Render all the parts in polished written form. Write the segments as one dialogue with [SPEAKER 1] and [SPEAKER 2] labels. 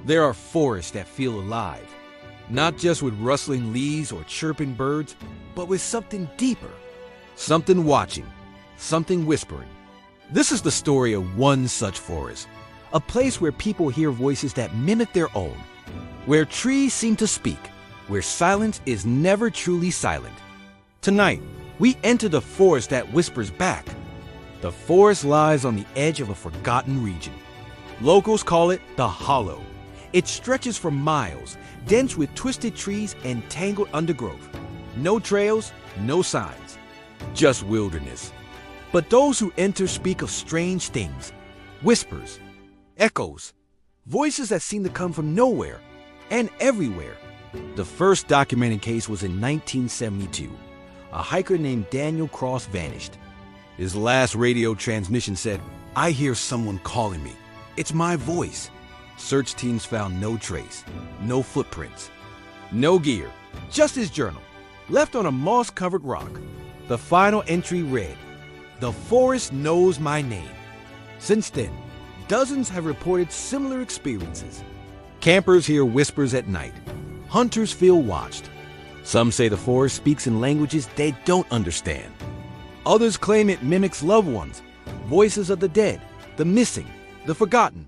[SPEAKER 1] There are forests that feel alive, not just with rustling leaves or chirping birds, but with something deeper, something watching, something whispering. This is the story of one such forest, a place where people hear voices that mimic their own, where trees seem to speak, where silence is never truly silent. Tonight, we enter the forest that whispers back. The forest lies on the edge of a forgotten region. Locals call it the Hollow. It stretches for miles, dense with twisted trees and tangled undergrowth. No trails, no signs, just wilderness. But those who enter speak of strange things, whispers, echoes, voices that seem to come from nowhere and everywhere. The first documented case was in 1972. A hiker named Daniel Cross vanished. His last radio transmission said, "I hear someone calling me. It's my voice." Search teams found no trace, no footprints, no gear, just his journal, left on a moss-covered rock. The final entry read, "The forest knows my name." Since then, dozens have reported similar experiences. Campers hear whispers at night. Hunters feel watched. Some say the forest speaks in languages they don't understand. Others claim it mimics loved ones, voices of the dead, the missing, the forgotten.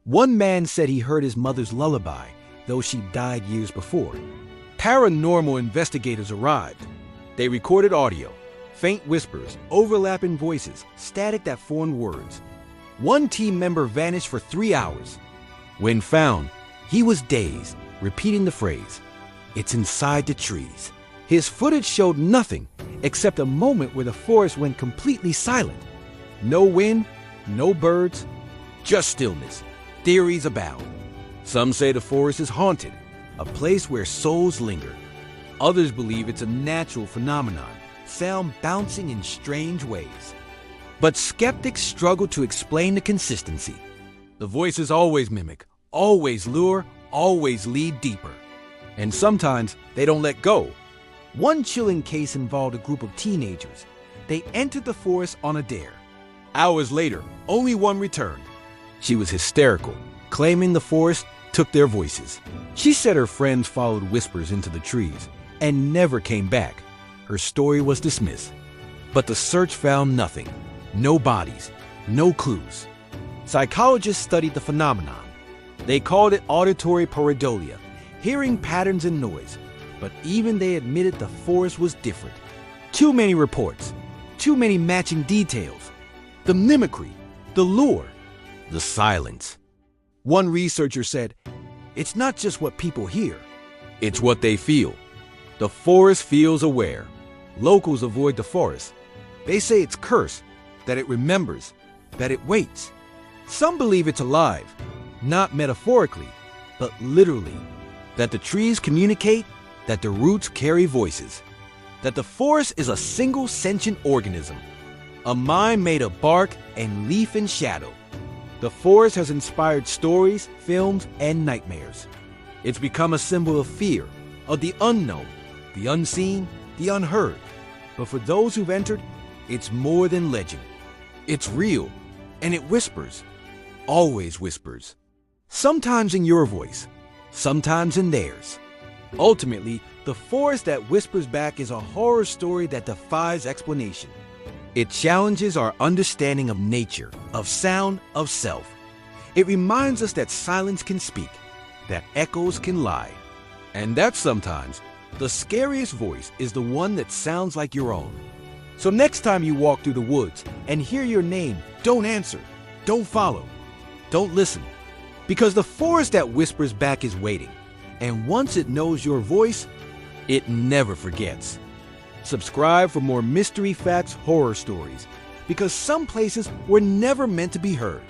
[SPEAKER 1] One man said he heard his mother's lullaby, though she died years before. Paranormal investigators arrived. They recorded audio, faint whispers, overlapping voices, static that formed words. One team member vanished for 3 hours. When found, he was dazed, repeating the phrase, "It's inside the trees." His footage showed nothing except a moment where the forest went completely silent. No wind, no birds, just stillness. Theories abound. Some say the forest is haunted, a place where souls linger. Others believe it's a natural phenomenon, sound bouncing in strange ways. But skeptics struggle to explain the consistency. The voices always mimic, always lure, always lead deeper. And sometimes they don't let go. One chilling case involved a group of teenagers. They entered the forest on a dare. Hours later, only one returned. She was hysterical, claiming the forest took their voices. She said her friends followed whispers into the trees and never came back. Her story was dismissed. But the search found nothing. No bodies, no clues. Psychologists studied the phenomenon. They called it auditory pareidolia, hearing patterns and noise. But even they admitted the forest was different. Too many reports, too many matching details. The mimicry, the lure, the silence. One researcher said, "It's not just what people hear, it's what they feel." The forest feels aware. Locals avoid the forest. They say it's cursed, that it remembers, that it waits. Some believe it's alive, not metaphorically, but literally. That the trees communicate, that the roots carry voices. That the forest is a single sentient organism, a mind made of bark and leaf and shadow. The forest has inspired stories, films, and nightmares. It's become a symbol of fear, of the unknown, the unseen, the unheard. But for those who've entered, it's more than legend. It's real, and it whispers, always whispers. Sometimes in your voice, sometimes in theirs. Ultimately, the forest that whispers back is a horror story that defies explanation. It challenges our understanding of nature, of sound, of self. It reminds us that silence can speak, that echoes can lie, and that sometimes the scariest voice is the one that sounds like your own. So next time you walk through the woods and hear your name, don't answer, don't follow, don't listen. Because the forest that whispers back is waiting, and once it knows your voice, it never forgets. Subscribe for more mystery facts, horror stories, because some places were never meant to be heard.